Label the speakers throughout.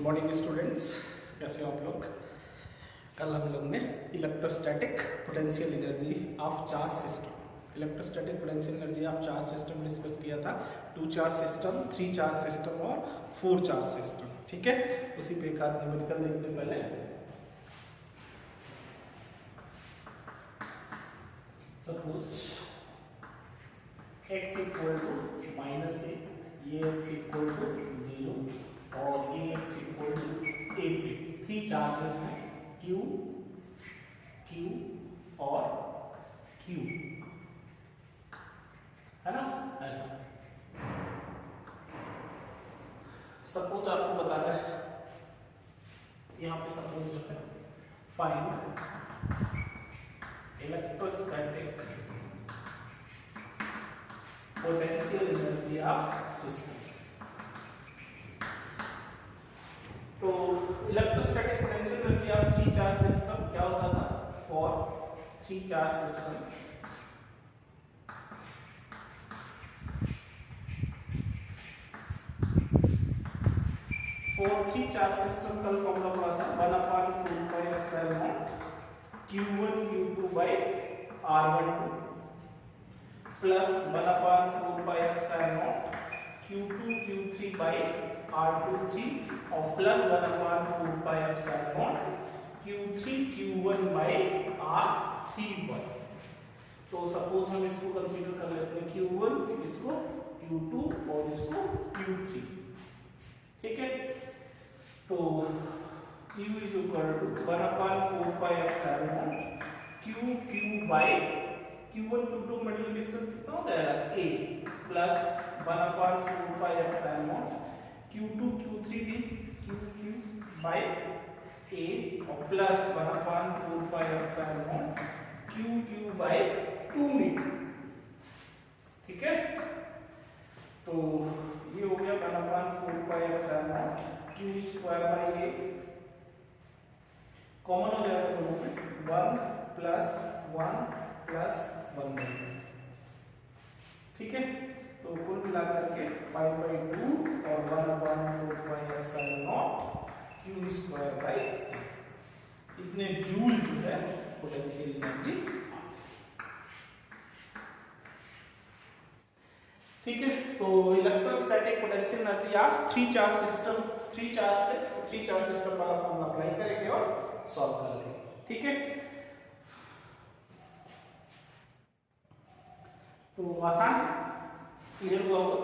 Speaker 1: Morning students, कैसे हो आप लोग। कल हम लोग ने electrostatic potential energy of charge system discuss किया था। 2 चार्ज सिस्टम, 3 चार्ज सिस्टम और 4 चार्ज सिस्टम। ठीक है, उसी पे एक आध न्यूमेरिकल देखते हैं पहले। Suppose x equal to -a, ये x इक्वल टू 0 और ये x इक्वल टू a पे 3 चार्जेस हैं q, q और q, है ना। ऐसा सपोज आपको बताना है, यहाँ पे सपोज है find electrostatic potential energy of system. तो electrostatic potential energy of 3 charge system क्या होता था। फॉर 3 चार्ज सिस्टम कल फॉर्मूला पढ़ा था 1/4πε0 q1 q2 by r12 plus 1/4πε0 q2 q3 by r23 और plus 1/4πε0 q3 q1 by r31। तो सपोज हम इसको कंसीडर कर लेते हैं q1, इसको q2 और इसको q3। ठीक है, तो q is equal to 1/4πε0 q by q1 q2 middle distance कितना हो गया a प्लस 1/4πε0 q2 q3 भी q by a और प्लस 1/4πε0 q by 2 मीटर। ठीक है, तो ये हो गया 1/4πε0 q square by a, common हो गया तो 1 प्लस 1 प्लस 1। ठीक है, तो कुल मिलाकर के 5/2 और 1/4πε0 q स्क्वायर बाई इतने जूल जो है पोटेंशियल एनर्जी। ठीक है, तो electrostatic potential energy of 3 charge system वाला फॉर्मूला अप्लाई करेंगे और सॉल्व कर लेंगे। ठीक है, तो आसान क्लियर हुआ होगा।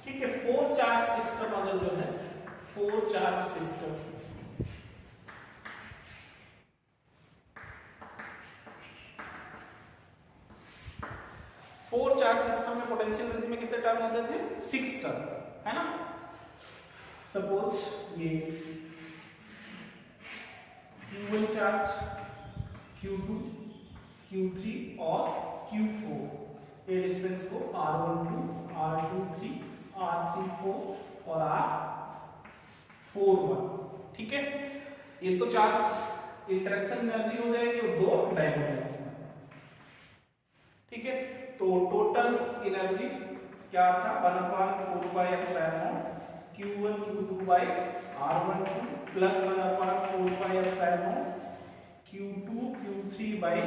Speaker 1: ठीक है, 4 चार्ज सिस्टम अगर जो है 4 चार्ज सिस्टम में पोटेंशियल एनर्जी में कितने टर्म होते थे 6 टर्म, है ना। सपोज ये q1 चार्ज, q2, q3 और q4, ये डिस्टेंस को r12, r23, r34 और r41। ठीक है, ये तो चार्ज इंटरेक्शन एनर्जी हो जाएगी और 2 डायगोनल्स में। ठीक है, तो टोटल एनर्जी क्या था 1/4πε0 q1 q2 by r12 plus 1/4πε0 q2 q3 by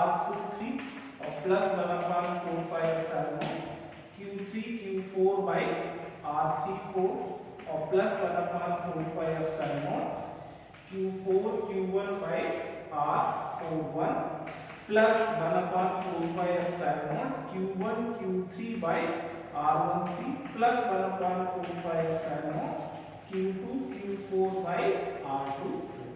Speaker 1: r23 और plus 1/4πε0 q3 q4 by r34 और plus 1/4πε0 q4 q1 by r41 plus 1/4πε0 q1 q3 by r13 plus 1/4πε0 q2 q4 by r24।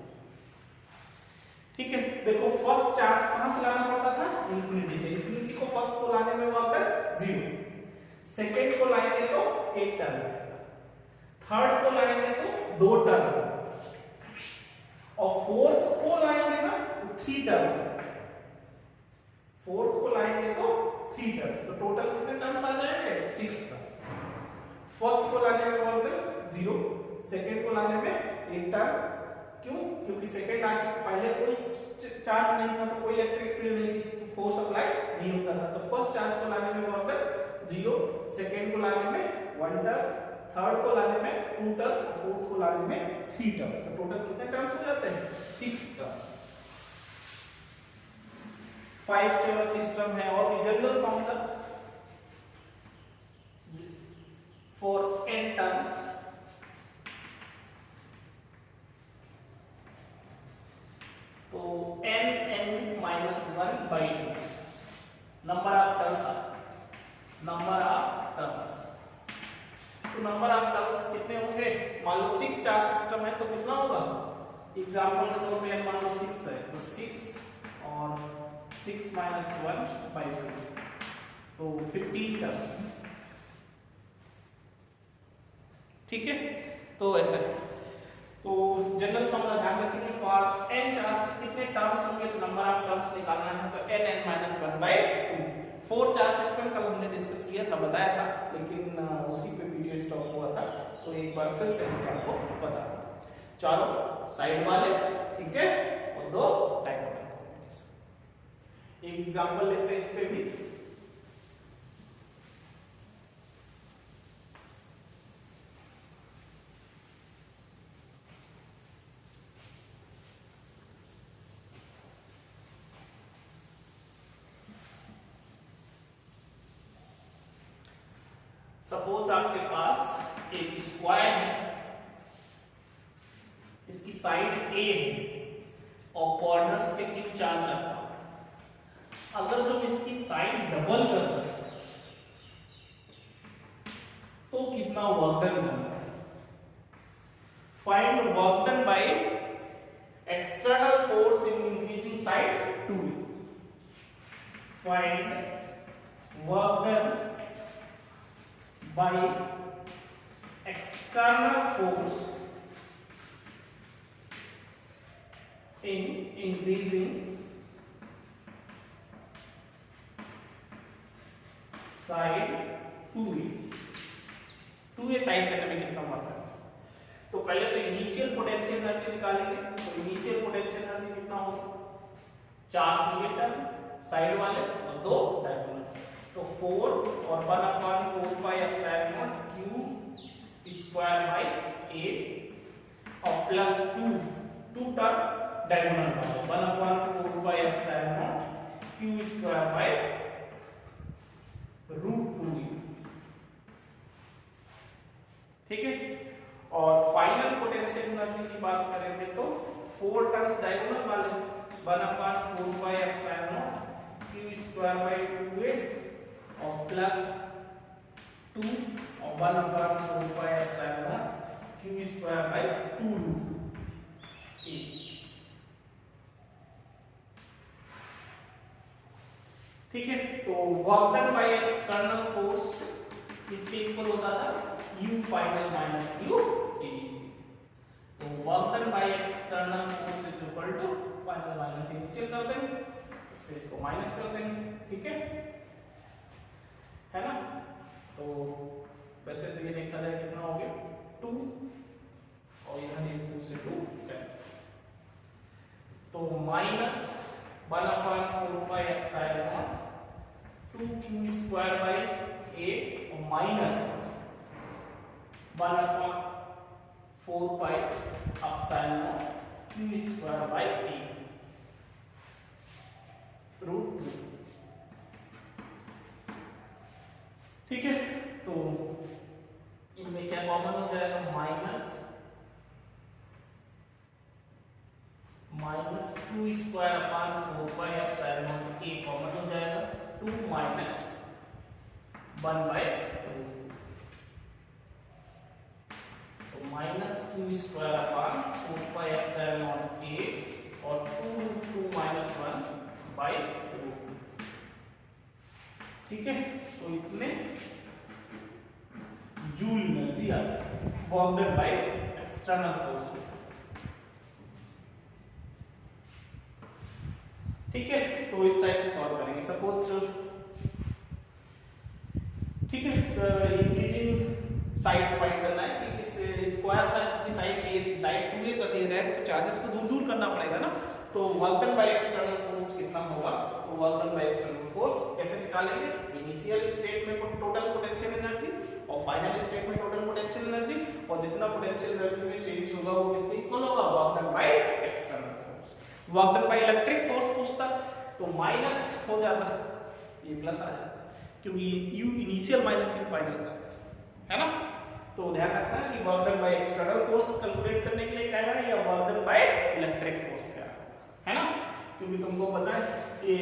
Speaker 1: ठीक है, देखो first charge कहां से लाना पड़ता था इंफिनिटी से। इंफिनिटी को फर्स्ट को लाने में वक्त 0, सेकंड को लाएंगे तो 1 टर्म, थर्ड को लाएंगे तो 2 टर्म और फोर्थ को लाएंगे ना तो 3 टर्म्स। फोर्थ को लाएंगे तो 3 टर्म्स, तो टोटल कितने टर्म्स आ जाएंगे 6 टर्म। फर्स्ट को लाने में वक्त 0, सेकेंड को लाने में एक टर्म, क्यों? क्योंकि सेकेंड आ चुका, पहले कोई चार्ज नहीं था तो कोई इलेक्ट्रिक फील्ड नहीं थी, फोर्स अप्लाई नहीं होता था, तो फर्स्ट चार्ज को लाने में वर्क डन 0, सेकेंड को लाने में 1 टर्म, थर्ड को लाने में 2 टर्म, फोर्थ को लाने में 3 टर्म्स, तो टोटल कितने टर्म्स हो जाते हैं? 6 टर्म। 5 चेयर सिस्टम है। और भी general formula for n terms, तो n minus 1 by 2 number of terms, number of terms, तो नंबर ऑफ टर्म्स कितने होंगे? मान लो 6 चार्ज सिस्टम है तो कितना होगा? एग्जांपल के तौर पे मान लो 6 है तो 6 और 6 minus 1 by 2, तो 15 टर्म्स, ठीक है। तो ऐसा है, तो जनरल फॉर्मूला ध्यान रखेंगे, फॉर n चार्ज कितने टर्म्स होंगे तो नंबर ऑफ टर्म्स निकालना है, तो n minus 1 by 2। 4 charge system कल हमने डिस्कस किया था, बताया था, लेकिन उसी पे वीडियो स्टॉप हुआ था, तो एक बार फिर से मैं आपको बता दूं। चारों साइड वाले, ठीक है, और 2 डायगोनल कॉम्बिनेशन। एक एग्जांपल लेते हैं इस पे भी। सपोज आपके पास एक स्क्वायर है, इसकी साइड A है और कॉर्नर्स पे Q चार्ज रखा हुआ है। अगर हम इसकी साइड डबल कर दें तो कितना वर्क डन बनेगा? Find work done by external force in increasing side 2। Find work done by external force in increasing side 2a। 2a side करने में कितना वर्क है? तो पहले तो इनिशियल पोटेंशियल एनर्जी निकालेंगे, तो इनिशियल पोटेंशियल एनर्जी कितना होगा? 4 क्रिएटर साइड वाले और 2 डायगोनल, तो 4 और 1/4 pi epsilon naught q square bye a और प्लस 2 टर्म डायगोनल वाला 1/4 pi epsilon naught q square bye √2, ठीक है। और फाइनल पोटेंशियल एनर्जी की बात करेंगे तो 4 टर्म्स डायगोनल वाले 1/4 pi epsilon naught q square by 2a और प्लस 2 और 1/4 pi epsilon naught q square by 2√a, ठीक है। तो work done by external force इसके इक्वल होता था u final minus u initial, तो work done by external force is equal to final minus initial कर देंगे, इससे इसको माइनस कर देंगे, ठीक है ना। तो वैसे तो ये देखा जाए कितना हो गया 2 और इधर 2 से 2 कैंसिल, तो minus 1/4 pi epsilon not 2q square by a और minus 1/4 pi epsilon naught q square bye a √2, ठीक है। तो इनमें क्या कॉमन हो जाएगा? Minus 2 square upon 4 pi epsilon not a common हो जाएगा, 2 माइनस 1/2, तो minus 2 square upon 4 pi epsilon not a और 2 माइनस 1/2, ठीक है। तो इतने जूल एनर्जी आ जाएगी work done by external force, ठीक है। तो इस टाइप से सॉल्व करेंगे। सपोज, ठीक है, इंक्रीजिंग साइड फाइंड करना है कि किस स्क्वायर था जिसकी साइड a थी, साइड 2a कर दिया जाए तो चार्जेस को दूर दूर करना पड़ेगा ना। तो work done by external force कितना होगा, तो work done by external force कैसे निकालेंगे, इनिशियल स्टेट में टोटल पोटेंशियल एनर्जी और फाइनल स्टेट में टोटल पोटेंशियल एनर्जी, और जितना पोटेंशियल एनर्जी में चेंज होगा वो किसके इक्वल होगा, work done by external force. Work done by electric force पूछता तो माइनस हो जाता, ये प्लस आ जाता क्योंकि U initial minus U final का है ना। तो ध्यान रखना कि work done by external force calculate करने के लिए क्या है या work done by electric force क्या है ना, क्योंकि तुमको पता है कि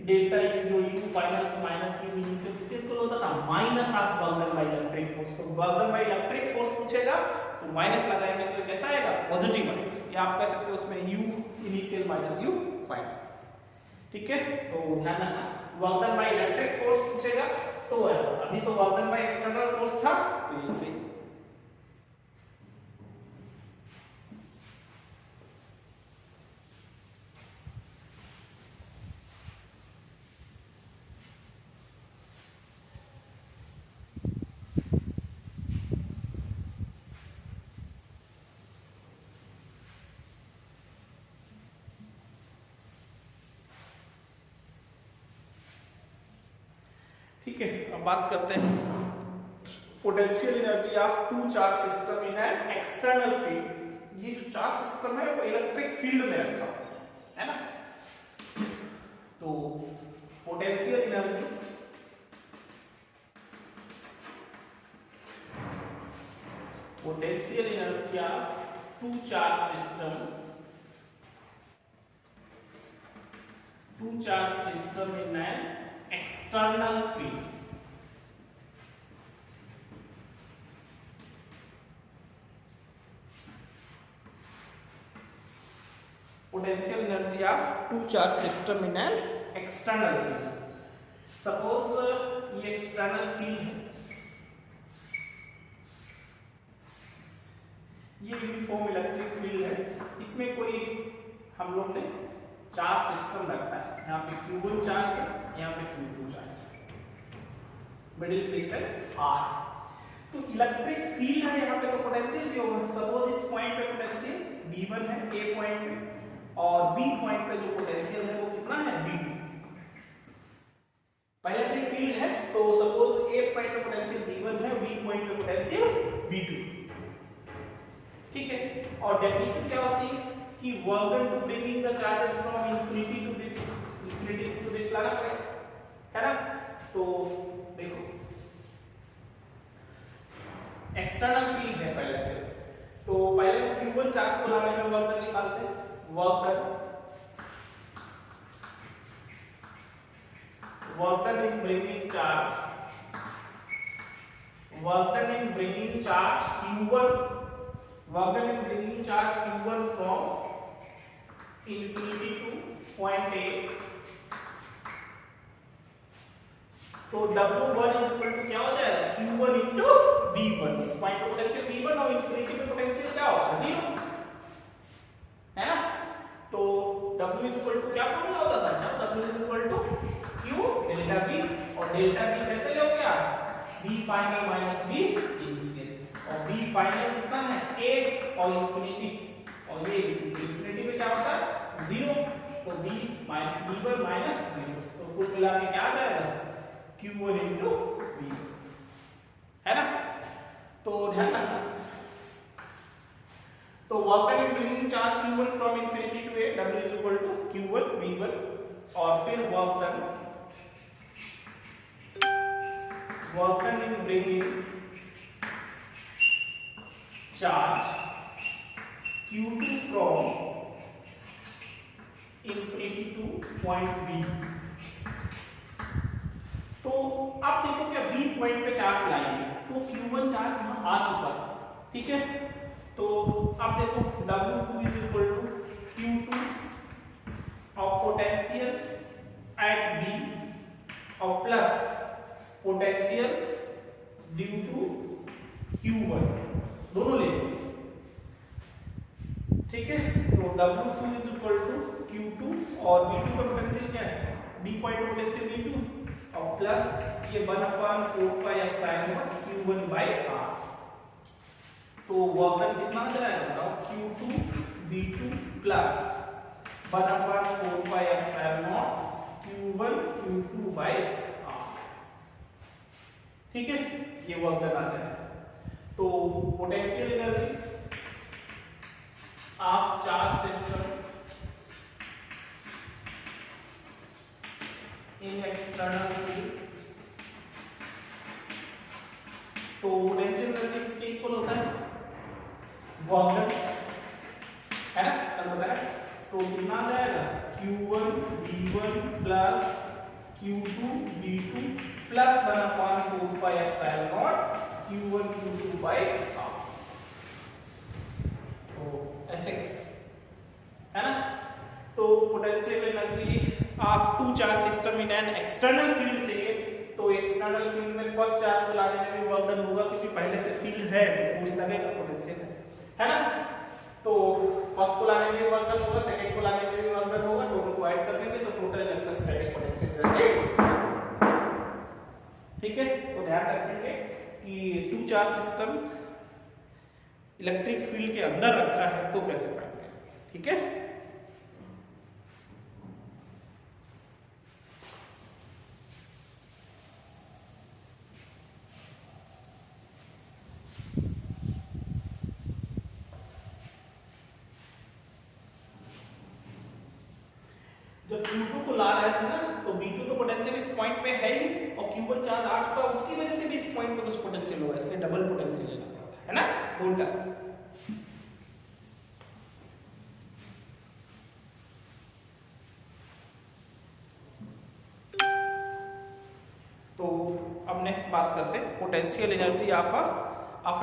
Speaker 1: डेल्टा यू जो U final minus U initial किसके इक्वल होता था, minus of work done by electric force. तो work done by electric force पूछेगा तो माइनस लगाएंगे तो कैसा आएगा, पॉजिटिव आएगा, या आप कह सकते हो उसमें you initial minus U final. ठीक है, तो ध्यान रखना work done by electric force पूछेगा तो ऐसा, अभी तो work done by external force था तो ये सही। ठीक है, अब बात करते हैं potential energy of two charge system in an external field. ये जो चार्ज सिस्टम है वो इलेक्ट्रिक फील्ड में रखा है ना, तो potential energy of two charge system in an external field। Potential energy of two charge system in an external field। Suppose ये external field है, ये यूनिफॉर्म इलेक्ट्रिक फील्ड है, इसमें कोई हम लोग ने चार्ज सिस्टम रखा है, यहाँ पे Q1 चार्ज है, यहाँ पे Q2 charge, middle distance R। तो इलेक्ट्रिक फील्ड है यहाँ पे तो पोटेंशियल भी होगा। सपोज इस पॉइंट पे पोटेंशियल V1 है A पॉइंट पे, और B पॉइंट पे जो पोटेंशियल है वो कितना है V2। पहले से फील्ड है तो सपोज A पॉइंट पे पोटेंशियल V1 है, B पॉइंट पे पोटेंशियल V2। ठीक है, और डेफिनेशन क्या होती है कि work done to bringing the charges from infinity to this लाना पड़ेगा है ना। तो देखो एक्सटर्नल फील्ड है पहले से, तो पहले Q1 चार्ज को लाने में वर्क डन निकालते हैं। Work done in bringing charge Q1 from infinity to point A। तो W1 इज इक्वल टू क्या हो जाएगा Q1 into V1। इस पॉइंट पे पोटेंशियल V1 और इंफिनिटी पे पोटेंशियल क्या होगा 0 है ना। तो W इज इक्वल टू क्या फॉर्मूला होता था, W is equal to Q delta V, और डेल्टा V कैसे लोगे आप, V final minus V initial, और V फाइनल कितना है A और इंफिनिटी, और ये इंफिनिटी पे क्या होता है 0, तो V1 माइनस 0, तो कुल मिला के क्या आ जाएगा Q1 into V है ना। तो ध्यान रखना, तो work done in bringing charge Q1 from infinity to A, W is equal to Q1 V1, और फिर work done in bringing charge Q2 from infinity to point B। तो आप देखो क्या B पॉइंट पे चार्ज लाएंगे तो Q1 चार्ज यहां आ चुका है, ठीक है। तो आप देखो W2 is equal to Q2 और पोटेंशियल एट B और plus potential due to Q1 दोनों ले लो, ठीक है। तो W2 is equal to Q2 और B2 का पोटेंशियल क्या है, B पॉइंट पोटेंशियल B2 और प्लस ये 1/4 pi epsilon Q1 by R। तो वर्क डन कितना आ जाएगा बताओ, Q2 V2 plus 1/4 pi epsilon not Q1 Q2 by R। ठीक है, ये वर्क डन आ जाएगा। तो potential energy of charge system in external field, तो पोटेंशियल एनर्जी किसके इक्वल होता है, वर्क डन, है ना, तब बताया। तो कितना आ जाएगा, Q1 V1 plus Q2 V2 plus 1/4 pi epsilon not Q1 Q2 by R। तो ऐसे है ना। तो potential energy of two charge system in an external field चाहिए, तो एक्सटर्नल फील्ड में फर्स्ट चार्ज को लाने में भी वर्क डन होगा, क्योंकि पहले से फील्ड है तो फोर्स लगेगा, पोटेंशियल है ना। तो फर्स्ट को लाने में भी वर्क डन होगा, सेकंड को लाने में भी वर्क डन होगा, दोनों को ऐड कर देंगे तो टोटल इलेक्ट्रोस्टैटिक पोटेंशियल एनर्जी। ठीक है, तो ध्यान रखेंगे कि two charge system electric field के अंदर रखा है तो कैसे फाइंड करेंगे। ठीक है, जब Q2 को ला रहे थे ना, तो V2 तो पोटेंशियल इस पॉइंट पे है ही, और Q1 चार्ज आ चुका, उसकी वजह से भी इस पॉइंट पे कुछ पोटेंशियल होगा, इसलिए डबल पोटेंशियल लेना पड़ा था, है ना, दो टर्म। तो अब नेक्स्ट बात करते हैं potential energy of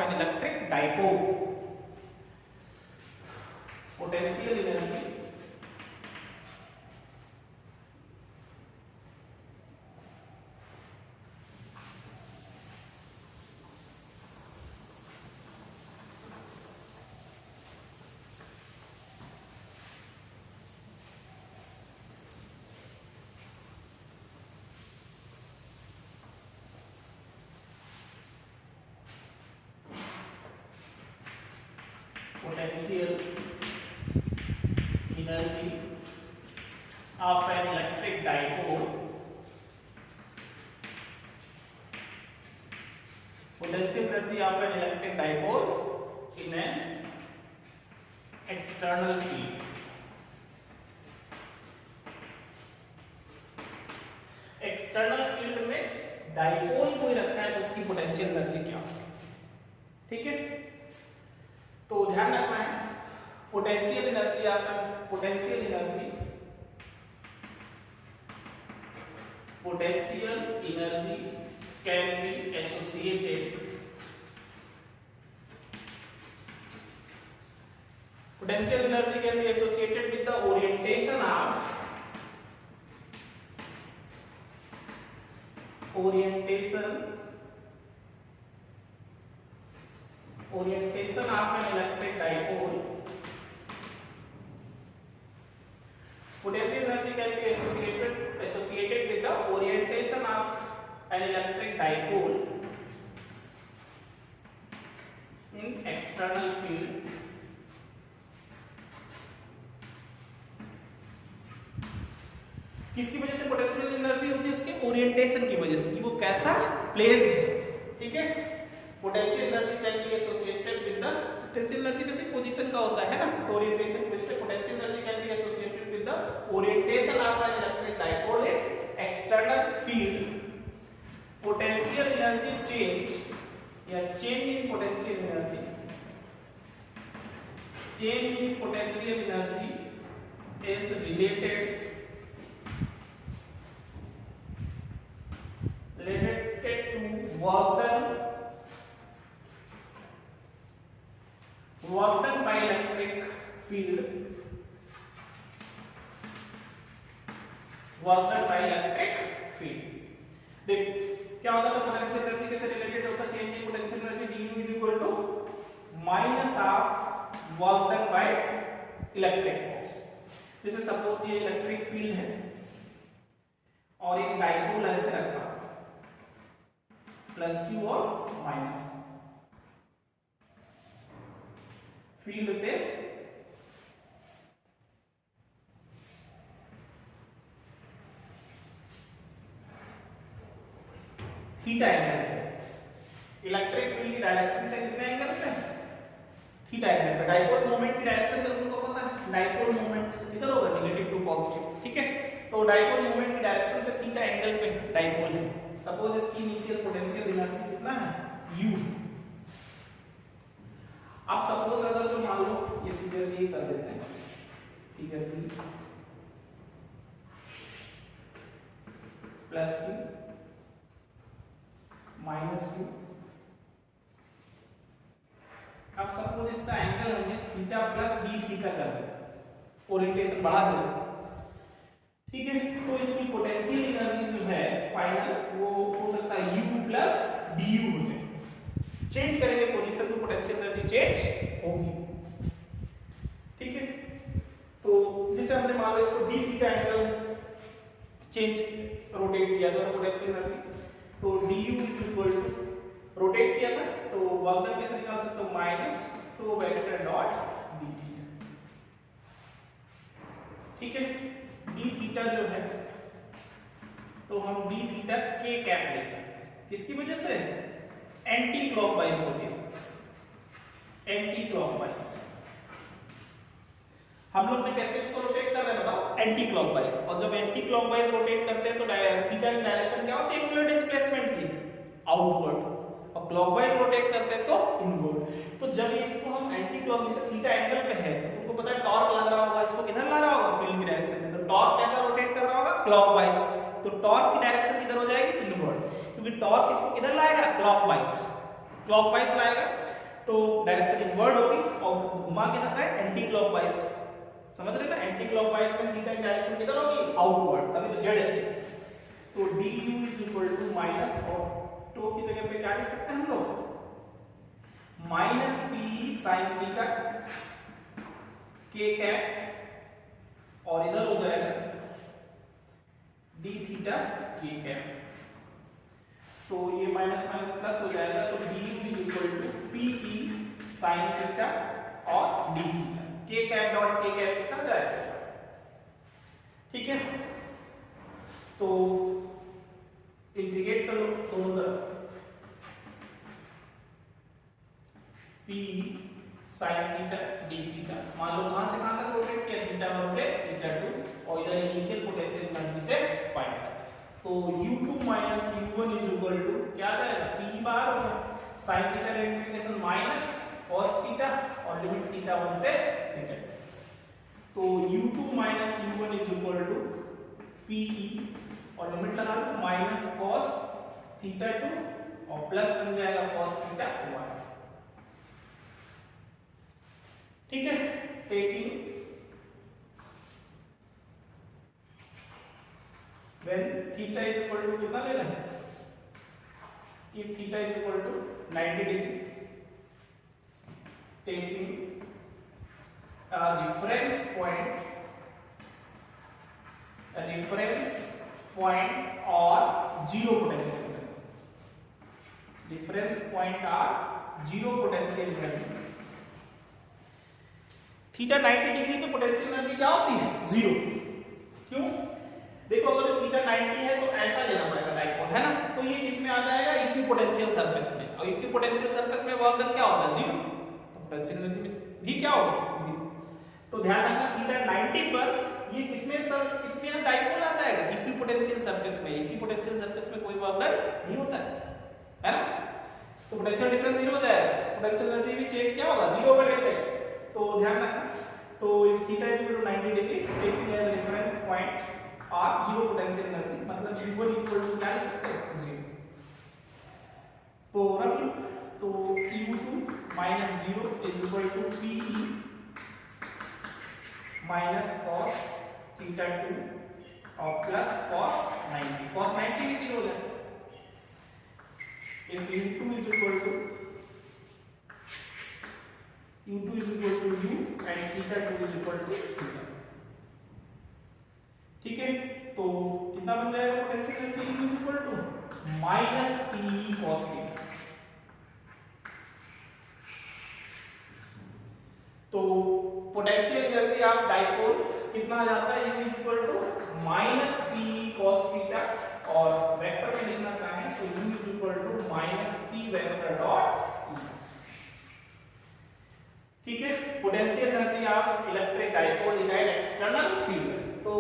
Speaker 1: an electric dipole. Potential energy potential energy of an electric dipole, potential energy of an electric dipole in an external field। External field में डाइपोल कोई रखा है तो उसकी पोटेंशियल एनर्जी क्या होगी। ठीक है, तो ध्यान रखना है potential energy can be associated, potential energy can be associated with the orientation of an electric dipole। Potential energy can be associated with the orientation of an electric dipole in external field किसकी वजह से potential energy होती है, उसके orientation की वजह से कि वो कैसा प्लेस्ड है। ठीक है, potential energy can be associated with the, potential energy वैसे पोजीशन का होता है ना, तो ओरिएंटेशन की वजह से potential energy can be associated with the orientation of an electric dipole in external field. Potential energy change या change in potential energy, change in potential energy is related to work done by electric field, देख क्या होता है, potential energy के साथ related होता है change in potential energy du is equal to minus of work done by electric force. जैसे suppose ये इलेक्ट्रिक फील्ड है और एक डाइपोल ऐसे रखा प्लस क्यू और माइनस, फील्ड से थीटा एंगल पे, इलेक्ट्रिक फील्ड की डायरेक्शन से कितने एंगल पे, थीटा एंगल पे। डाइपोल मोमेंट की डायरेक्शन तो तुमको पता है, डाइपोल मोमेंट इधर होगा नेगेटिव टू पॉजिटिव, ठीक है। तो डाइपोल मोमेंट की डायरेक्शन से थीटा एंगल पे डाइपोल है। सपोज इसकी इनिशियल पोटेंशियल एनर्जी कितना है, u। अब सपोज अगर जो मान लो ये फिगर ये कर देते हैं, figure B plus q minus q। अब सपोज इसका एंगल हमने थीटा प्लस डी थीटा कर दिया, ओरिएंटेशन बढ़ा दिया, ठीक है। तो इसकी पोटेंशियल एनर्जी जो है फाइनल वो हो सकता है u प्लस du हो जाए। चेंज करेंगे पोजीशन में, पोटेंशियल एनर्जी चेंज होगी, ठीक है। तो जैसे हमने मान लो इसको d theta angle change rotate किया था पोटेंशियल एनर्जी, तो du is equal to rotate किया था तो वर्क डन कैसे निकाल सकते हो, minus tau vector dot D, ठीक है। डी थीटा जो है तो हम डी थीटा के कैप ले सकते हैं, किसकी वजह से, anti clockwise rotation, anti clockwise. हम लोग ने कैसे इसको रोटेट कर रहे हैं बताओ, एंटी क्लॉकवाइज। और जब एंटी क्लॉकवाइज रोटेट करते हैं तो थीटा की डायरेक्शन क्या होती है, एंगुलर डिस्प्लेसमेंट की, आउटवर्ड। और क्लॉकवाइज रोटेट करते हैं तो इनवर्ड। तो जब ये इसको हम एंटी क्लॉक, जैसे थीटा एंगल पे है तो तुमको पता है टॉर्क लग रहा होगा, इसको किधर ला रहा होगा, फील्ड की डायरेक्शन में। तो टॉर्क कैसा रोटेट कर रहा होगा, क्लॉकवाइज। तो टॉर्क की डायरेक्शन किधर हो जाएगी, इनवर्ड, क्योंकि टॉर्क इसको किधर लाएगा, क्लॉकवाइज, क्लॉकवाइज लाएगा तो डायरेक्शन इनवर्ड होगी। और घुमा किधर है, एंटी क्लॉकवाइज, समझ रहे ना। एंटी क्लॉकवाइज में थीटा की डायरेक्शन किधर होगी, आउटवर्ड, तभी तो जेड एक्सिस। तो du is equal to minus, और टो की जगह पे क्या लिख सकते हैं हम लोग, minus P sine theta K cap, और इधर हो जाएगा डी थीटा के कैप। तो ये माइनस माइनस प्लस हो जाएगा, तो du is equal to P E sine theta और D theta, K cap dot K cap कितना जाएगा, ठीक है। तो इंटीग्रेट कर लो दोनों तरफ, p sin theta d theta. मान लो कहां से कहां तक रोटेट किया, थीटा 1 से थीटा 2, और इधर इनिशियल पोटेंशियल एनर्जी से फाइंड कर। तो u2 minus u1 is equal to क्या आ जाएगा, p बार sin थीटा का इंटीग्रेशन माइनस cos थीटा और लिमिट थीटा 1 से थीटा 2। तो u2 minus u1 is equal to pe, और लिमिट लगा लो माइनस cos थीटा 2 और प्लस बन जाएगा cos थीटा 1, ठीक है। Taking when theta is equal to कितना लेना है, if theta is equal to 90 degree, taking a reference point or zero potential, reference point or zero potential value। Theta 90 degree पे potential energy क्या होती है, zero. क्यों, देखो अगर थीटा 90 है तो ऐसा लेना पड़ेगा डाइपोल, है ना। तो ये इसमें आ जाएगा इक्विपोटेंशियल सरफेस में, और इक्विपोटेंशियल सरफेस में वर्क डन क्या होता है, जीरो। तो पोटेंशियल एनर्जी में भी क्या होगा, जीरो। तो ध्यान रखना थीटा 90 पर ये किसमें सर, इसमें डाइपोल आ जाएगा इक्विपोटेंशियल सरफेस में। इक्विपोटेंशियल सरफेस में कोई वर्क डन नहीं होता है ना। तो पोटेंशियल डिफरेंस जीरो हो जाएगा, पोटेंशियल एनर्जी भी चेंज क्या होगा, जीरो होगा डायरेक्ट। तो ध्यान रखना, तो if theta is equal to 90 degree taking as reference point और जीरो पोटेंशियल एनर्जी, मतलब u1 इक्वल टू क्या लिख सकते हो, जीरो। तो रख लो, तो u2 minus 0 is equal to pe minus cos theta 2 और प्लस cos 90, cos 90 भी जीरो हो जाएगा। If u2 is equal to u2 is equal to u and theta 2 is equal to theta, ठीक है। तो कितना बन जाएगा potential energy, u is equal to minus p cos theta. Potential energy of dipole कितना आ जाता है, U equal to minus P cos theta, और वेक्टर में लिखना चाहें तो U equal to minus P vector dot E। ठीक है, potential energy of electric dipole in an external field. तो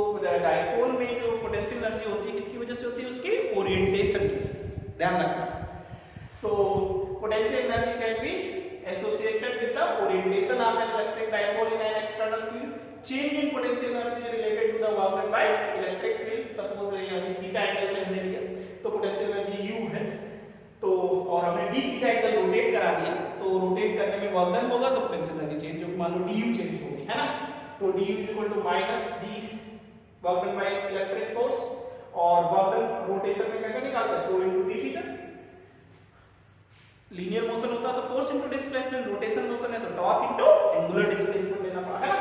Speaker 1: डाइपोल में जो पोटेंशियल एनर्जी होती है किसकी वजह से होती है, उसकी ओरिएंटेशन की वजह से, ध्यान रखना। तो potential energy can B associated with the orientation of an electric dipole in an external field. Change in potential energy is related to the work done by electric field. Suppose ये हमने theta angle पे हमने लिया तो potential energy U है, तो और हमने d थीटा एंगल रोटेट करा दिया, तो रोटेट करने में वर्क डन होगा तो पोटेंशियल एनर्जी चेंज होगी, मान लो du चेंज हो गई है ना, तो du equal to minus d work done by electric force, और वर्क डन रोटेशन में कैसे निकालते हैं, 2 * d थीटा। लीनियर मोशन होता है तो force into displacement, rotation motion है तो टॉर्क इनटू एंगुलर डिस्प्लेसमेंट लेना पड़ा है ना।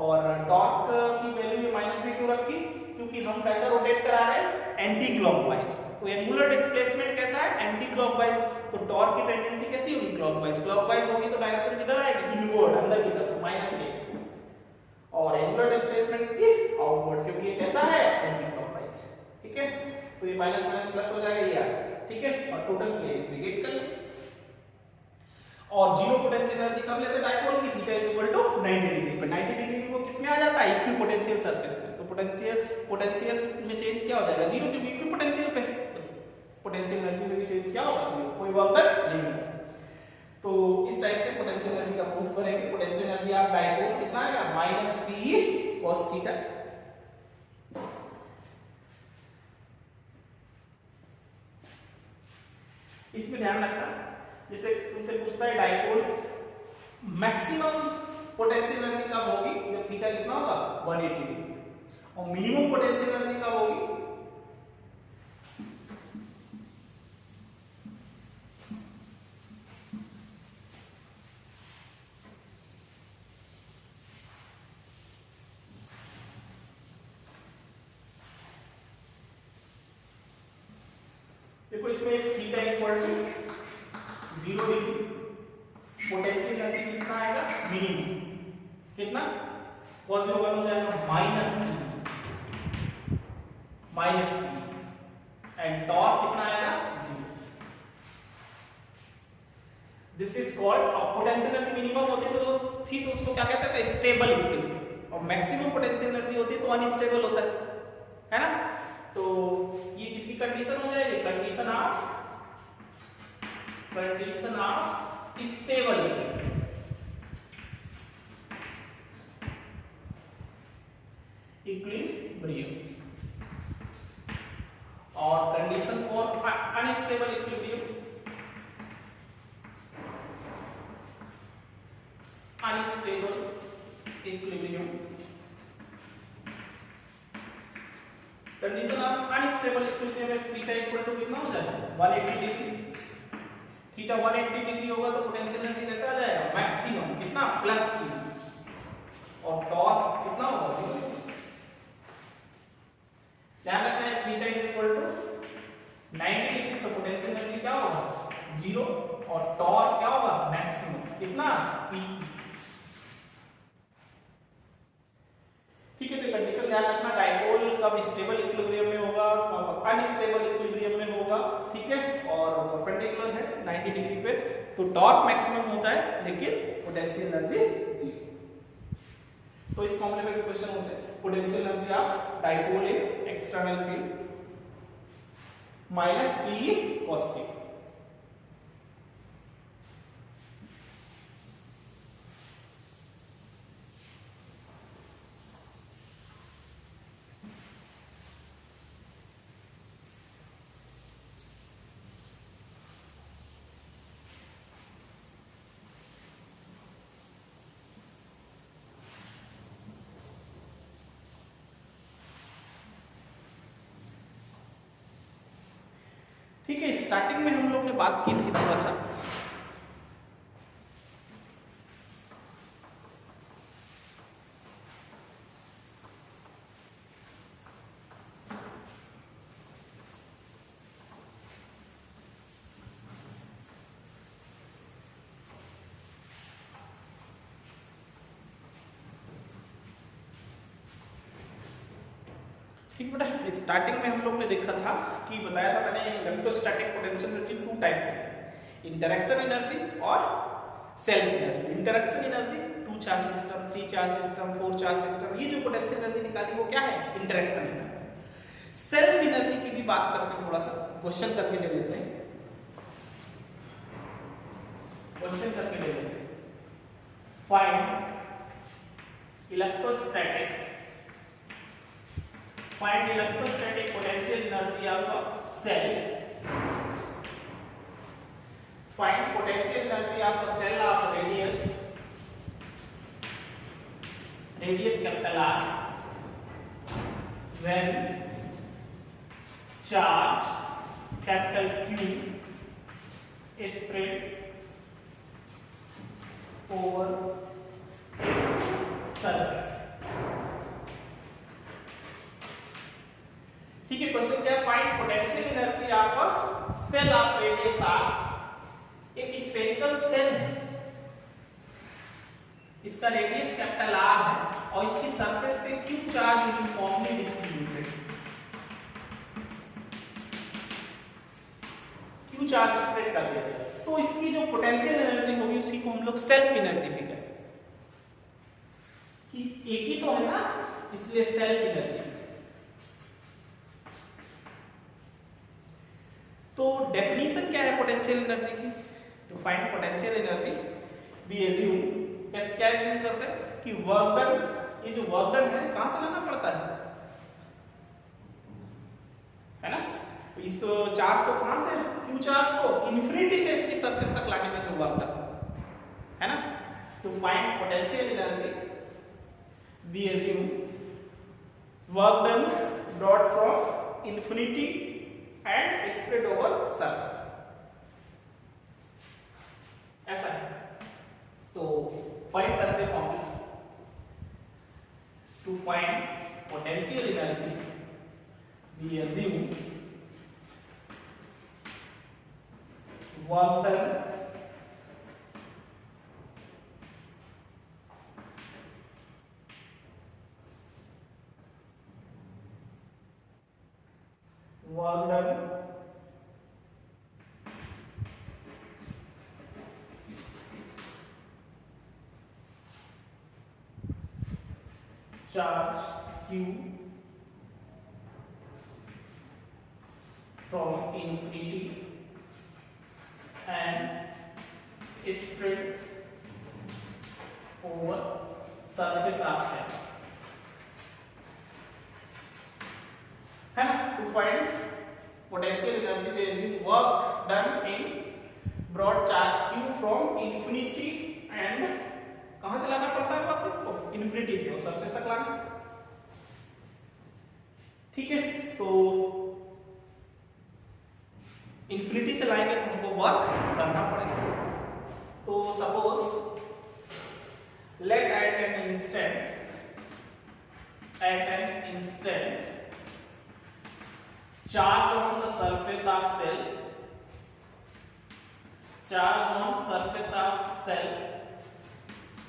Speaker 1: और टॉर्क की वैल्यू ये माइनस में क्यों रखी, क्योंकि हम कैसा रोटेट करा रहे हैं, एंटी क्लॉकवाइज। तो एंगुलर डिस्प्लेसमेंट कैसा है, एंटी क्लॉकवाइज, तो टॉर्क की टेंडेंसी कैसी होगी, क्लॉकवाइज। क्लॉकवाइज होगी तो डायरेक्शन किधर आएगी, इनवर्ड, अंदर की तरफ, माइनस में। और एंगुलर डिस्प्लेसमेंट की आउटवर्ड, क्योंकि ये कैसा है, एंटी क्लॉकवाइज। ठीक है, तो ये माइनस माइनस प्लस हो जाएगा ये, ठीक है, और टोटल के इंटीग्रेट कर ले। और जीरो पोटेंशियल एनर्जी कब लेते हैं डाइपोल की, theta is equal to 90 degree पे। 90 डिग्री वो किस में आ जाता है, इक्विपोटेंशियल सरफेस में। तो पोटेंशियल में चेंज क्या हो जाएगा, जीरो, क्योंकि इक्विपोटेंशियल पे पोटेंशियल एनर्जी में भी चेंज क्या होगा, जीरो, कोई वर्क डन नहीं होगा। तो इस टाइप से पोटेंशियल एनर्जी का प्रूफ करेंगे। पोटेंशियल एनर्जी ऑफ डाइपोल कितना आएगा, माइनस पी कॉस थीटा। इसमें ध्यान रखना, जैसे तुमसे पूछता है डाइपोल मैक्सिमम पोटेंशियल एनर्जी कब होगी, जब थीटा कितना होगा, 180 डिग्री, और मिनिमम पोटेंशियल एनर्जी कब होगी, देखो इसमें theta equal to 0 degree, potential energy कितना आएगा, मिनिमम कितना, पॉजिटिव वन हो जाएगा माइनस एंड टॉर्क कितना आएगा, 0। This is called, potential energy minimum होती है तो थी तो उसको क्या कहते हैं, स्टेबल इक्विलिब्रियम, और मैक्सिमम पोटेंशियल एनर्जी होती है तो अनस्टेबल होता है ना। तो ये किसकी कंडीशन हो जाएगी, कंडीशन ऑफ स्टेबल इक्विलिब्रियम, और condition for unstable equilibrium, condition of unstable equilibrium में थीटा इक्वल टू कितना हो जाएगा, 180 डिग्री। थीटा 180 डिग्री होगा तो पोटेंशियल एनर्जी कैसा आ जाएगा, मैक्सिमम कितना, प्लस Q, और टॉर्क कितना होगा, 0। ध्यान रखना है theta is equal to 90 degree, तो पोटेंशियल एनर्जी क्या होगा, 0, और टॉर्क क्या होगा, मैक्सिमम कितना, P। ठीक है, तो कंडीशन ध्यान रखना, डाइपोल कब स्टेबल इक्विलिब्रियम में होगा, कब अनस्टेबल इक्विलिब्रियम में होगा, ठीक है, और परपेंडिकुलर है 90 डिग्री पे, तो टॉर्क मैक्सिमम होता है लेकिन पोटेंशियल एनर्जी 0। तो इस मामले में क्वेश्चन होते हैं, potential energy of dipole in external field minus P cos theta. ठीक है, स्टार्टिंग में हम लोग ने बात की थी थोड़ा सा ठीक बेटा, स्टार्टिंग में हम लोग ने देखा था कि बताया था मैंने electrostatic potential energy two types है, इंटरेक्शन एनर्जी और self energy. Interaction energy 2 charge system, 3 charge system, 4 charge system, ये जो पोटेंशियल एनर्जी निकाली वो क्या है, इंटरेक्शन एनर्जी। सेल्फ एनर्जी की भी बात करते हैं, थोड़ा सा क्वेश्चन करके ले लेते हैं, क्वेश्चन करके ले लेते हैं। Find electrostatic potential energy of a cell. Find potential energy of a cell of radius capital R when charge capital Q is spread over its surface. ठीक है, क्वेश्चन क्या है, find potential energy of a shell of radius R. एक spherical shell है, इसका radius capital R है और इसकी सरफेस पे Q charge uniformly distributed, Q charge spread कर दिया गया, तो इसकी जो पोटेंशियल एनर्जी होगी उसी को हम लोग सेल्फ एनर्जी भी कह सकते हैं, कि एक ही तो है ना, इसलिए सेल्फ एनर्जी। तो डेफिनेशन क्या है पोटेंशियल एनर्जी की, to find potential energy we assume, क्या एज्यूम करते हैं कि वर्क डन, ये जो वर्क डन है कहां से लाना पड़ता है ना, इस चार्ज को कहां से, क्यू चार्ज को इन्फिनिटी से इसकी सरफेस तक लाने में जो वर्क डन है ना। To find potential energy we assume work done brought from infinity and spread over surface, ऐसा है। तो फाइंड करते हैं formula, to find potential energy we assume work done charge Q from infinity and spread over surface of cell, है ना। To find potential energy we assume work done in brought charge Q from infinity and कहां से लाना पड़ता है work को, infinity से और सरफेस तक लाना, ठीक है। तो इन्फिनिटी से लाएंगे तो हमको वर्क करना पड़ेगा। तो suppose let at an instant charge on the surface of cell, charge on surface of cell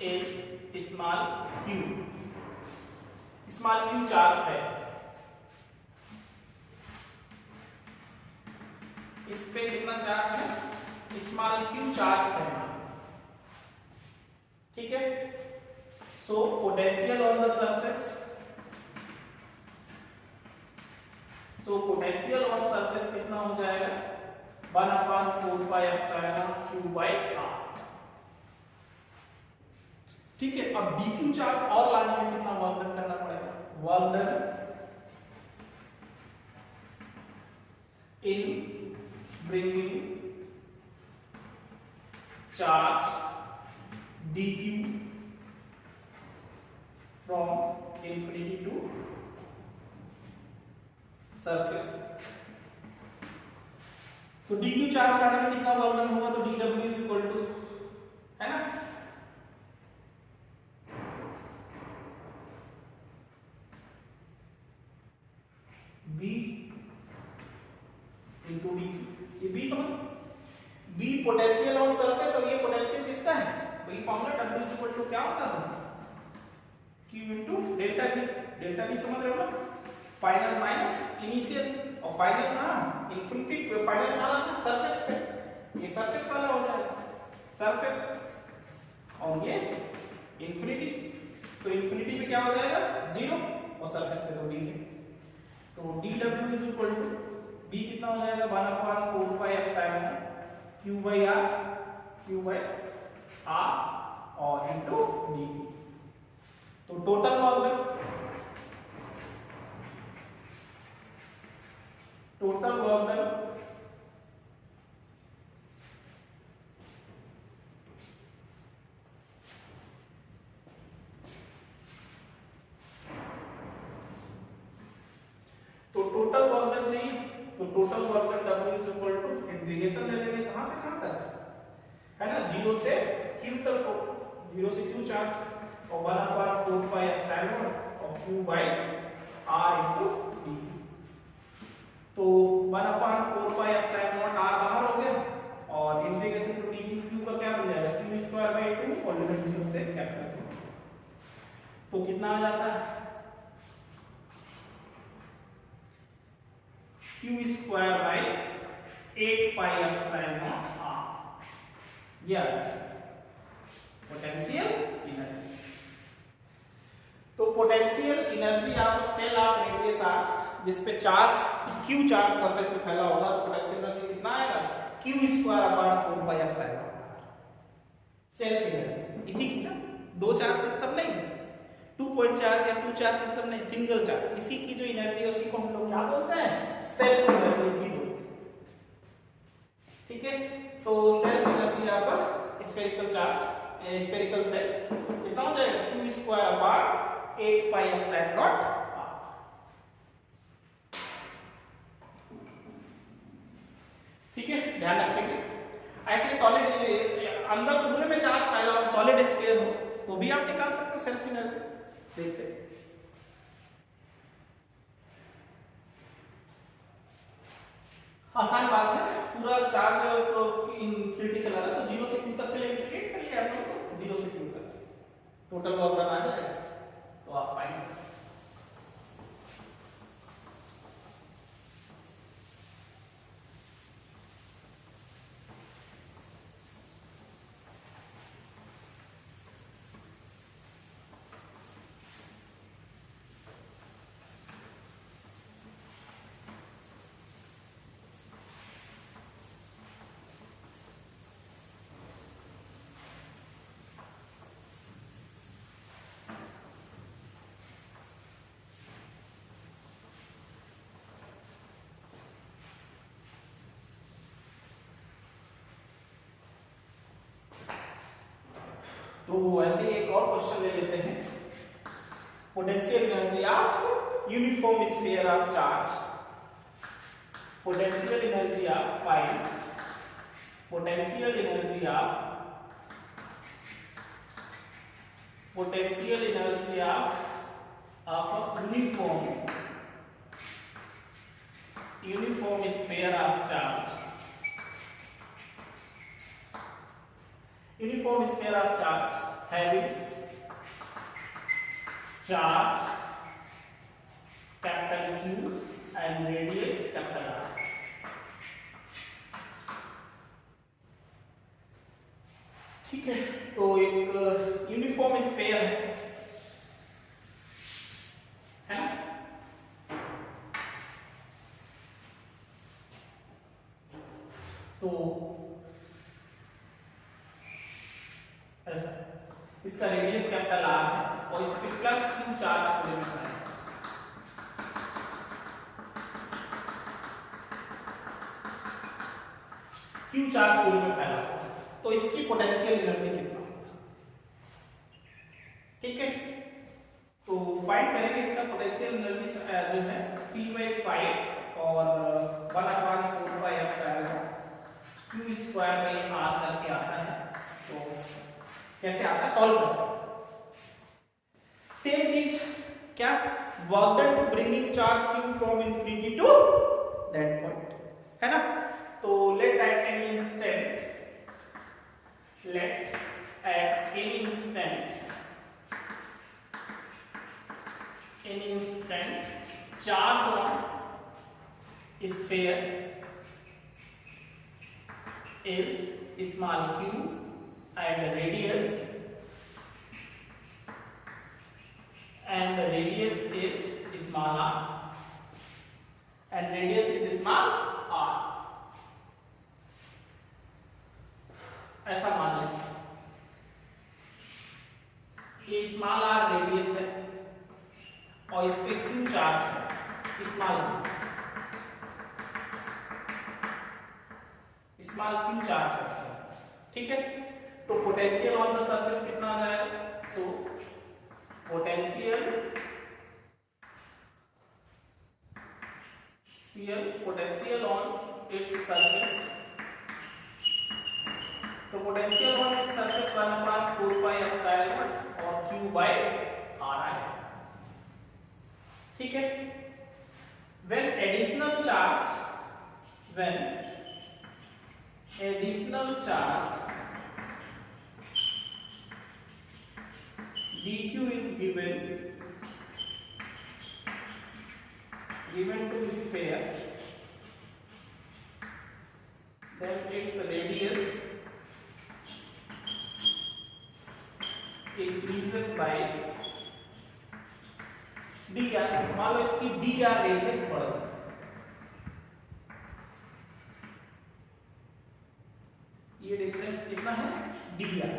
Speaker 1: is small q, small q charge है, इस पे कितना चार्ज है, स्मॉल q चार्ज है, ठीक है। सो potential on the surface, so potential on surface कितना हो जाएगा, 1/4πε/q/r, ठीक है। अब dq चार्ज और लाने में कितना वर्क डन करना पड़ेगा, work done in bringing charge dq from infinity to surface। तो dq चार्ज लाने में कितना वर्क डन होगा, तो dw इज इक्वल टू, है ना, b into dq, ये b समझ, b पोटेंशियल ऑन सरफेस और ये पोटेंशियल किसका है, वही formula w is equal to क्या होता था, q into delta v, delta v समझ रहे हो ना, फाइनल माइनस इनिशियल, और फाइनल कहाँ, इन्फिनिटी पे, फाइनल कहाँ रखना, सरफेस पे, ये सरफेस वाला हो जाएगा, सरफेस, और ये इन्फिनिटी, तो इन्फिनिटी पे क्या हो जाएगा 0, और सरफेस पे तो d है, तो dw is equal to b कितना हो जाएगा 1/4 pi epsilon q by r, और इनटू dt। तो total work done, total work done तो टोटल वर्क डन चाहिए, तो total work done W is equal to integration ले लेंगे कहां से कहां तक, है ना, 0 से q तक, 0 से q चार्ज, और 1/4 पाई एप्सिलॉन और q by r into d, तो 1/4 पाई एप्सिलॉन r बाहर हो गया, और इंटीग्रेशन टू d q का क्या मिल जाएगा q स्क्वायर बाई 2 और लिमिट 0 से कैपिटल, तो कितना आ जाता है q square by 8 pi epsilon r, ये पोटेंशियल एनर्जी। तो potential energy of shell of radius r, जिस पे चार्ज q चार्ज सरफेस पे फैला होगा, तो पोटेंशियल एनर्जी कितना आएगा q स्क्वायर अपान 4 पाई एप्सिलॉन r, सेल्फ एनर्जी। इसी की ना, दो चार्ज सिस्टम नहीं, 2 पॉइंट चार्ज या 2 चार्ज सिस्टम नहीं, सिंगल चार्ज, इसी की जो एनर्जी है उसी को हम लोग क्या बोलते हैं, सेल्फ एनर्जी भी बोलते हैं, ठीक है। तो self energy of spherical charge, spherical shell कितना हो जाएगा q square upon 8 pi epsilon not r, ठीक है, ध्यान रखेंगे। ऐसे सॉलिड अंदर पूरे में चार्ज फैला हो, सॉलिड स्फीयर हो, तो भी आप निकाल सकते हो सेल्फ एनर्जी। देखते हैं, आसान बात है, पूरा चार्ज इनफिनिटी से ला रहा है, तो 0 से q तक के लिए इंटीग्रेट कर लिया आप लोग, 0 से q तक टोटल वर्क डन आ जाएगा, तो आप फाइंड कर सकते हैं। तो ऐसे ही एक और क्वेश्चन ले लेते हैं, potential energy of uniform sphere of charge, potential energy of find potential energy of uniform sphere of charge, uniform sphere of charge having charge capital Q and radius capital R। ठीक है, तो एक uniform sphere है ना, तो ऐसा इसका radius capital R है, और इस पे प्लस Q चार्ज पूरे में है, Q चार्ज पूरे में फैला हुआ है, तो इसकी पोटेंशियल एनर्जी कितना होगा, ठीक है। तो फाइंड करेंगे इसका पोटेंशियल एनर्जी जो है P/5 और 1/4 pi epsilon Q square by R करके आता है। तो कैसे आता है, सॉल्व करते हैं। सेम चीज क्या, work done to bringing charge Q from infinity to that point, है ना। तो let at any instant charge on sphere is small q and radius is small r and radius is small r, ऐसा मान लें। ये small are radius है और इस पे क्यू चार्ज है स्मॉल क्यू चार्ज है सर, ठीक है। तो पोटेंशियल ऑन द सरफेस कितना आ जाएगा? So potential on its surface, तो potential on its surface 1/4 pi epsilon और q बाय r है, ठीक है। when additional charge dq is given to sphere, then its radius increases by dr। मान लो इसकी dr रेडियस बढ़ गई, ये डिस्टेंस कितना है dr,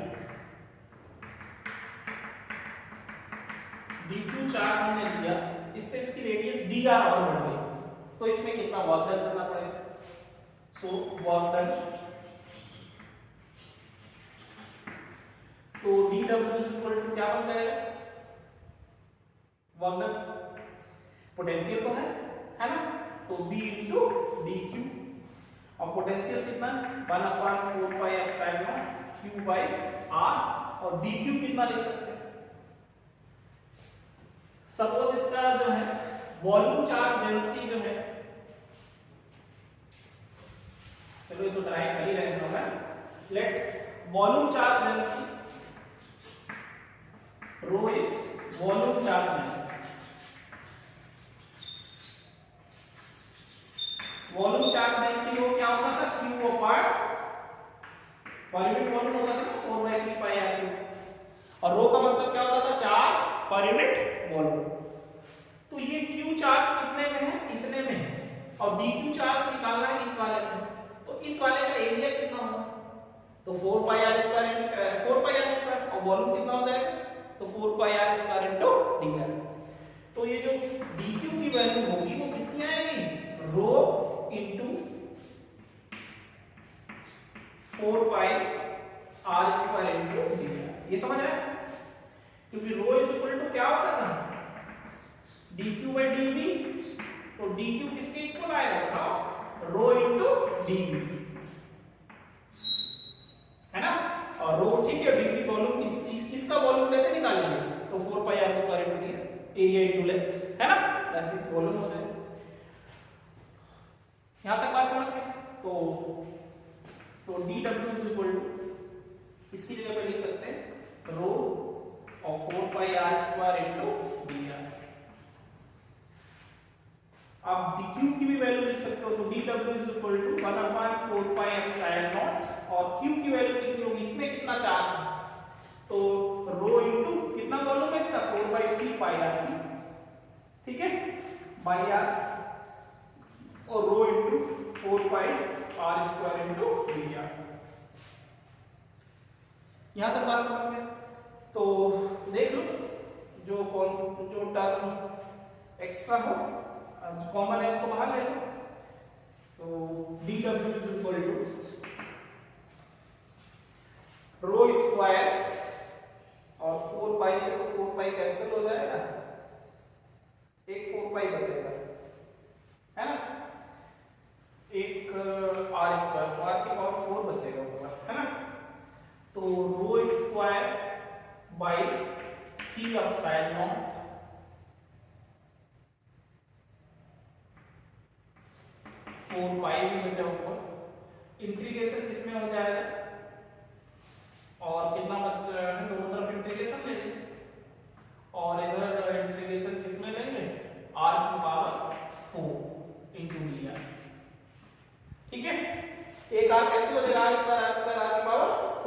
Speaker 1: dq चार्ज हमने लिया, इससे इसकी रेडियस dr और बढ़ गई, तो इसमें कितना वर्क डन करना पड़ेगा? सो वर्क डन, तो dw इज इक्वल टू क्या बन जाएगा? वर्क डन, पोटेंशियल तो है ना, तो b इंटू dq और पोटेंशियल कितना 1/4 pi epsilon q by r और dq कितना लिख सकते हैं? सपोज इसका जो है वॉल्यूम चार्ज डेंसिटी जो है, चलो ये तो ट्राई कर ही रहे हैं, let volume charge density rho is volume charge density, volume charge density वो क्या होता था? q apart per unit volume होता था 4/3 पाई r3, और रो का मतलब क्या होता था? चार्ज पर यूनिट वॉल्यूम। तो ये q चार्ज कितने में है? इतने में है, और dq चार्ज निकालना है इस वाले में, तो इस वाले का एरिया कितना होगा? तो 4 पाई r स्क्वायर और वॉल्यूम कितना हो जाएगा? तो 4 पाई r स्क्वायर इनटू dr। तो ये जो dq की वैल्यू होगी वो कितनी आएगी? रो इनटू 4 पाई r स्क्वायर इनटू dr। ये समझ आया? क्योंकि रो इज इक्वल टू क्या होता था? dq by dv, तो dq किसके इक्वल आएगा बताओ? रो इनटू dv, है ना। और रो ठीक है, dv वॉल्यूम, इसका वॉल्यूम कैसे निकालेंगे? तो 4 पाई r square into dr, area into length, है ना, ऐसे वॉल्यूम हो जाएगा। यहां तक बात समझ गए? तो dw इज इक्वल टू, इसकी जगह पे लिख सकते हैं रो और 4 पाई r स्क्वायर इनटू dr। आप dq की भी वैल्यू लिख सकते हो, तो dw is equal to 1/4 pi epsilon not, और q की वैल्यू कितनी होगी? इसमें कितना चार्ज है? तो रो इनटू कितना वॉल्यूम है इसका? 4/3 पाई r3, ठीक है, बाई r, और रो इनटू 4 पाई r स्क्वायर इनटू dr। यहां तक बात समझ गए? तो देख लो जो टर्म एक्स्ट्रा हो, जो कॉमन है उसको बाहर ले लो। तो dw is equal to rho square और 4 पाई से तो 4 पाई कैंसिल हो जाएगा, एक 4 पाई बचेगा, है ना, एक r स्क्वायर, तो r की पावर 4 बचेगा पूरा, है ना। तो rho square by 3 epsilon not 4 पाई भी बचा ऊपर, इंटीग्रेशन किसमें हो जाएगा? और कितना बचा है? दोनों तरफ इंटीग्रेशन लेंगे, और इधर इंटीग्रेशन किसमें लेंगे? r की पावर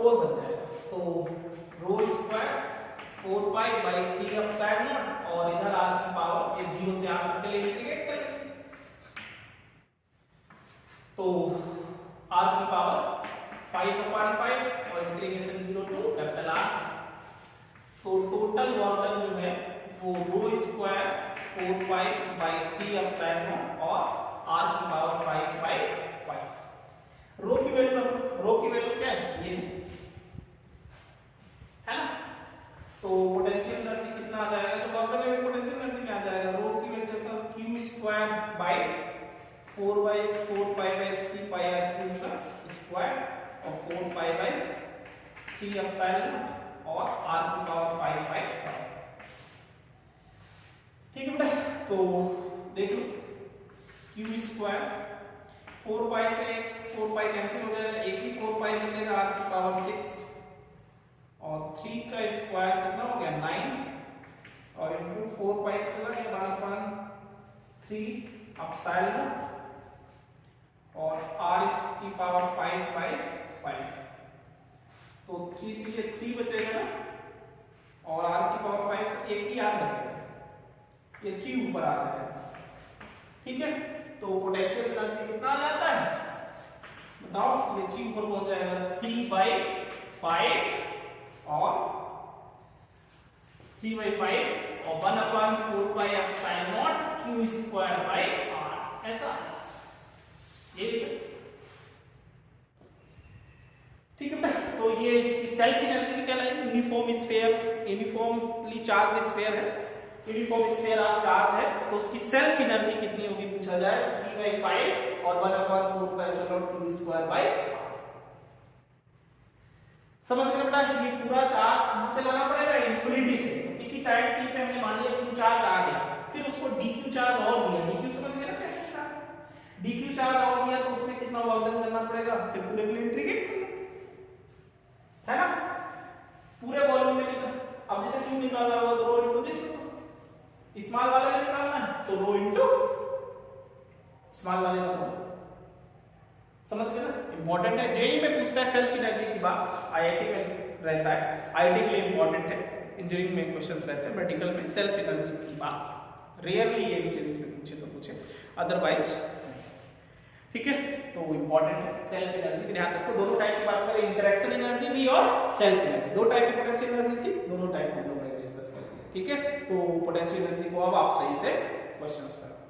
Speaker 1: 4 बन जाएगा। तो rho square 4 pi by 3 epsilon not और इधर r की पावर ये 0 से r तक के लिए इंटीग्रेट करेंगे तो r की पावर 5/5 और इंटीग्रेशन 0 टू कैपिटल R। तो टोटल वॉल्यूम जो है वो rho square 4 pi by 3 epsilon not और r की पावर 5/5। रो की वैल्यू क्या है ये है ना। तो पोटेंशियल एनर्जी कितना आ जाएगा, तो वॉल्यूम में पोटेंशियल एनर्जी क्या आ जाएगा, रो की वैल्यू देता हूं q square by 4 pi by 3 pi r cube का स्क्वायर और 4 पाई बाई 3 एप्सिलॉन नॉट और r की पावर 5/5। ठीक है बेटा, तो देख लो q स्क्वायर 4 पाई से 4 पाई कैंसिल हो जाएगा, एक ही 4 पाई बचेगा r की पावर 6 और 3 का स्क्वायर कितना हो गया 9 और इनटू 4 पाई चला गया 1/3 एप्सिलॉन नॉट और r की पावर 5/5। तो 3 से ये 3 बचेगा ना और r की पावर 5 से एक ही r बचेगा, ये 3 ऊपर आ जाएगा। ठीक है, तो पोटेंशियल एनर्जी कितना आ जाता है बताओ, ये 3 ऊपर पहुंच जाएगा 3/5 और 3/5 और 1/4 pi epsilon naught q square bye r ऐसा ये। ठीक है बेटा, तो ये इसकी सेल्फ एनर्जी भी कहलाएगी। Uniform sphere, uniformly charge sphere है, यूनिफॉर्म स्फीयर ऑफ चार्ज है, तो उसकी सेल्फ एनर्जी कितनी होगी पूछा जाए 3/5 और 1/4 pi epsilon q square bye r। समझ गए बेटा, ये पूरा चार्ज कहां से लाना पड़ेगा इंफिनिटी से। तो किसी टाइम t पे हमने मान लिया q चार्ज आ गया, फिर उसको dq चार्ज और दिया, dq समझ गए ना कैसे लिखा, dq चार्ज और दिया तो उसमें कितना वॉल्यूम करना पड़ेगा, फिर पूरे को इंटीग्रेट कर लो, है ना। पूरे वॉल्यूम में कितना, अब जैसे q निकालना होगा तो रो इनटू दिस, स्मॉल वाले में निकालना है तो रो इनटू स्मॉल वाले का रो। समझ गए ना, इंपॉर्टेंट है, जेई में पूछता है सेल्फ एनर्जी की बात, आईआईटी में रहता है, आईआईटी के लिए इंपॉर्टेंट है, इंजीनियरिंग में क्वेश्चंस रहते हैं, मेडिकल में सेल्फ एनर्जी की बात रेयरली ये सीरीज में पूछे तो पूछे, अदरवाइज। ठीक है, तो इंपॉर्टेंट है सेल्फ एनर्जी की, ध्यान रखो। दोनों टाइप की बात करें, इंटरेक्शन एनर्जी भी और सेल्फ एनर्जी, दो टाइप की पोटेंशियल एनर्जी थी, दोनों टाइप हम लोग डिस्कस करेंगे। ठीक है, तो पोटेंशियल एनर्जी को अब आप सही से क्वेश्चंस करें।